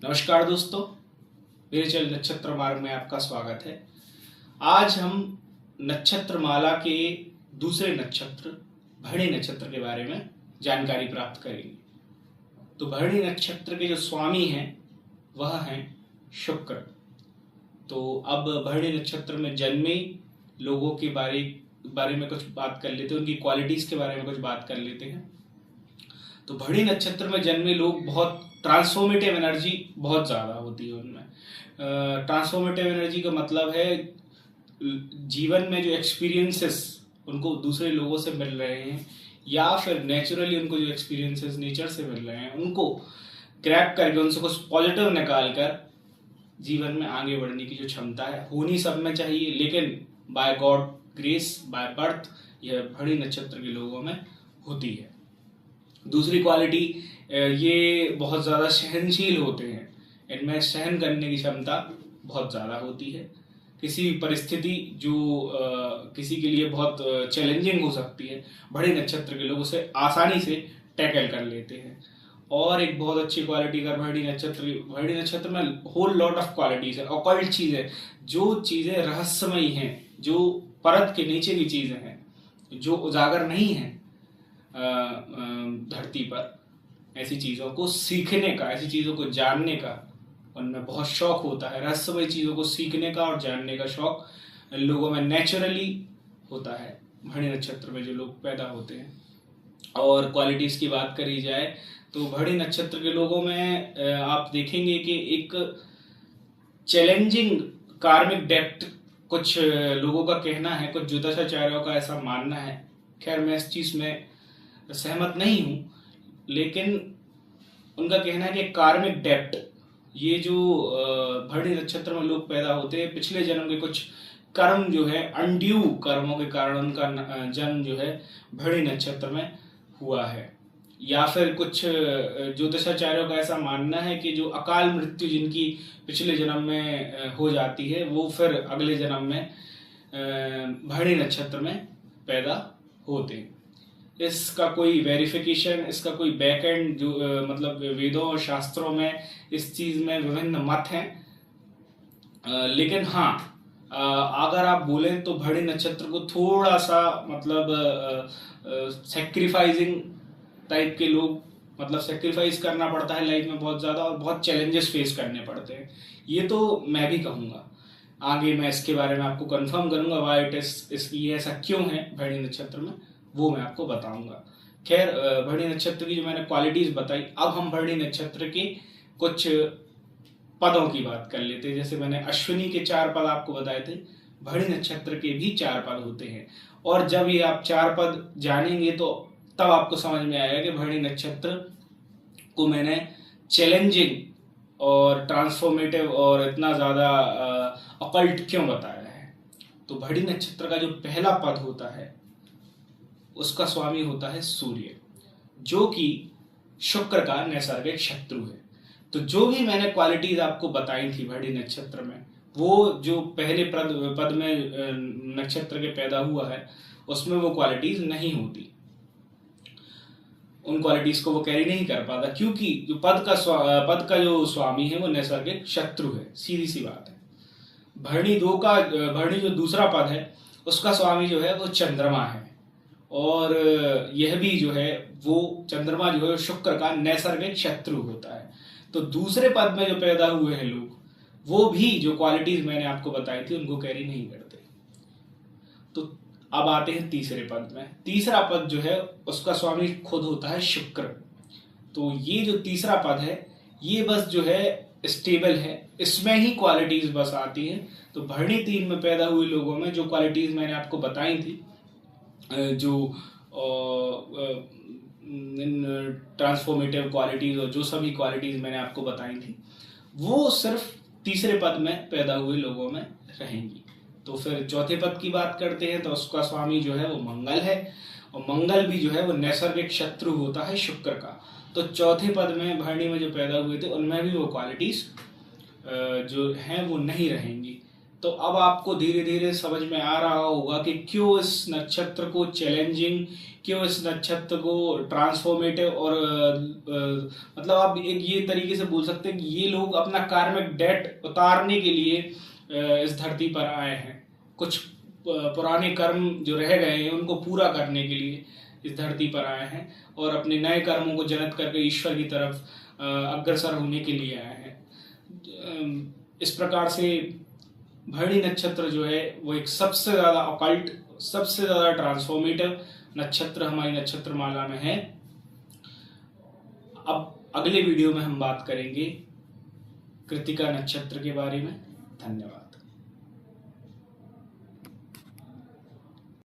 नमस्कार दोस्तों, मेरे चैनल नक्षत्र मार्ग में आपका स्वागत है। आज हम नक्षत्र माला के दूसरे नक्षत्र भरणी नक्षत्र के बारे में जानकारी प्राप्त करेंगे। तो भरणी नक्षत्र के जो स्वामी हैं वह हैं शुक्र। तो अब भरणी नक्षत्र में जन्मे लोगों के बारे में कुछ बात कर लेते हैं, उनकी क्वालिटीज के बारे में कुछ बात कर लेते हैं। तो भरणी नक्षत्र में जन्मे लोग बहुत ट्रांसफॉर्मेटिव एनर्जी बहुत ज़्यादा होती है उनमें। ट्रांसफॉर्मेटिव एनर्जी का मतलब है जीवन में जो एक्सपीरियंसेस उनको दूसरे लोगों से मिल रहे हैं या फिर नेचुरली उनको जो एक्सपीरियंसेस नेचर से मिल रहे हैं उनको ग्रैब करके उनसे कुछ पॉजिटिव निकाल कर जीवन में आगे बढ़ने की जो क्षमता है होनी सब में चाहिए, लेकिन by God grace by birth यह भरणी नक्षत्र के लोगों में होती है। दूसरी क्वालिटी, ये बहुत ज़्यादा सहनशील होते हैं, इनमें सहन करने की क्षमता बहुत ज़्यादा होती है। किसी भी परिस्थिति जो किसी के लिए बहुत चैलेंजिंग हो सकती है, भरणी नक्षत्र के लोग उसे आसानी से टैकल कर लेते हैं। और एक बहुत अच्छी क्वालिटी का भरणी नक्षत्र में होल लॉट ऑफ क्वालिटीज है, ऑकल्ट चीज़ें, जो चीज़ें रहस्यमयी हैं, जो परत के नीचे की चीज़ें हैं, जो उजागर नहीं हैं धरती पर, ऐसी चीज़ों को सीखने का, ऐसी चीज़ों को जानने का उनमें बहुत शौक होता है। रहस्यमय चीज़ों को सीखने का और जानने का शौक लोगों में नेचुरली होता है भरणी नक्षत्र में जो लोग पैदा होते हैं। और क्वालिटीज़ की बात करी जाए तो भरणी नक्षत्र के लोगों में आप देखेंगे कि एक चैलेंजिंग कार्मिक डेप्थ कुछ लोगों का कहना है, कुछ ज्योतिषाचार्यों का ऐसा मानना है। खैर मैं इस चीज़ में सहमत नहीं हूँ, लेकिन उनका कहना है कि कार्मिक डेप्ट, ये जो भरणी नक्षत्र में लोग पैदा होते हैं, पिछले जन्म के कुछ कर्म जो है, अनड्यू कर्मों के कारण उनका जन्म जो है भरणी नक्षत्र में हुआ है। या फिर कुछ ज्योतिषाचार्यों का ऐसा मानना है कि जो अकाल मृत्यु जिनकी पिछले जन्म में हो जाती है वो फिर अगले जन्म में भरणी नक्षत्र में पैदा होते हैं। इसका कोई वेरिफिकेशन, इसका कोई बैक एंड जो मतलब वेदों और शास्त्रों में इस चीज़ में विभिन्न मत हैं। लेकिन हाँ, अगर आप बोलें तो भरणी नक्षत्र को थोड़ा सा मतलब सेक्रीफाइजिंग टाइप के लोग, मतलब सेक्रीफाइस करना पड़ता है लाइफ में बहुत ज़्यादा, और बहुत चैलेंजेस फेस करने पड़ते हैं। ये तो मैं भी कहूँगा, आगे मैं इसके बारे में आपको कंफर्म करूँगा वाई इट इज, ये ऐसा क्यों है भरणी नक्षत्र में, वो मैं आपको बताऊंगा। खैर भरणी नक्षत्र की जो मैंने क्वालिटीज बताई, अब हम भरणी नक्षत्र के कुछ पदों की बात कर लेते हैं। जैसे मैंने अश्विनी के 4 पद आपको बताए थे, भरणी नक्षत्र के भी 4 पद होते हैं। और जब ये आप 4 पद जानेंगे तो तब आपको समझ में आएगा कि भरणी नक्षत्र को मैंने चैलेंजिंग और ट्रांसफॉर्मेटिव और इतना ज़्यादा अकल्ट क्यों बताया है। तो भरणी नक्षत्र का जो पहला पद होता है उसका स्वामी होता है सूर्य, जो कि शुक्र का नैसर्गिक शत्रु है। तो जो भी मैंने क्वालिटीज आपको बताई थी भरणी नक्षत्र में, वो जो पहले पद में नक्षत्र के पैदा हुआ है उसमें वो क्वालिटीज नहीं होती, उन क्वालिटीज को वो कैरी नहीं कर पाता, क्योंकि जो पद का जो स्वामी है वो नैसर्गिक शत्रु है। सीधी सी बात है। भरणी जो दूसरा पद है उसका स्वामी जो है वो चंद्रमा है, और यह भी जो है वो चंद्रमा जो है शुक्र का नैसर्गिक शत्रु होता है। तो दूसरे पद में जो पैदा हुए हैं लोग, वो भी जो क्वालिटीज मैंने आपको बताई थी उनको कैरी नहीं करते। तो अब आते हैं तीसरे पद में। तीसरा पद जो है उसका स्वामी खुद होता है शुक्र। तो ये जो तीसरा पद है ये बस जो है स्टेबल है, इसमें ही क्वालिटीज बस आती हैं। तो भरणी 3 में पैदा हुए लोगों में जो क्वालिटीज मैंने आपको बताई थी, जो ट्रांसफॉर्मेटिव क्वालिटीज और जो सभी क्वालिटीज मैंने आपको बताई थी, वो सिर्फ तीसरे पद में पैदा हुए लोगों में रहेंगी। तो फिर चौथे पद की बात करते हैं तो उसका स्वामी जो है वो मंगल है, और मंगल भी जो है वो नैसर्गिक शत्रु होता है शुक्र का। तो चौथे पद में भरणी में जो पैदा हुए थे उनमें भी वो क्वालिटीज जो हैं वो नहीं रहेंगी। तो अब आपको धीरे धीरे समझ में आ रहा होगा कि क्यों इस नक्षत्र को चैलेंजिंग, क्यों इस नक्षत्र को ट्रांसफॉर्मेटिव और मतलब आप एक ये तरीके से बोल सकते हैं कि ये लोग अपना कार्मिक डेट उतारने के लिए इस धरती पर आए हैं। कुछ पुराने कर्म जो रह गए हैं उनको पूरा करने के लिए इस धरती पर आए हैं और अपने नए कर्मों को जनित करके ईश्वर की तरफ अग्रसर होने के लिए आए हैं। इस प्रकार से भरणी नक्षत्र जो है वो एक सबसे ज्यादा ऑकल्ट, सबसे ज्यादा ट्रांसफॉर्मेटिव नक्षत्र हमारी नक्षत्र माला में है। अब अगले वीडियो में हम बात करेंगे कृतिका नक्षत्र के बारे में। धन्यवाद।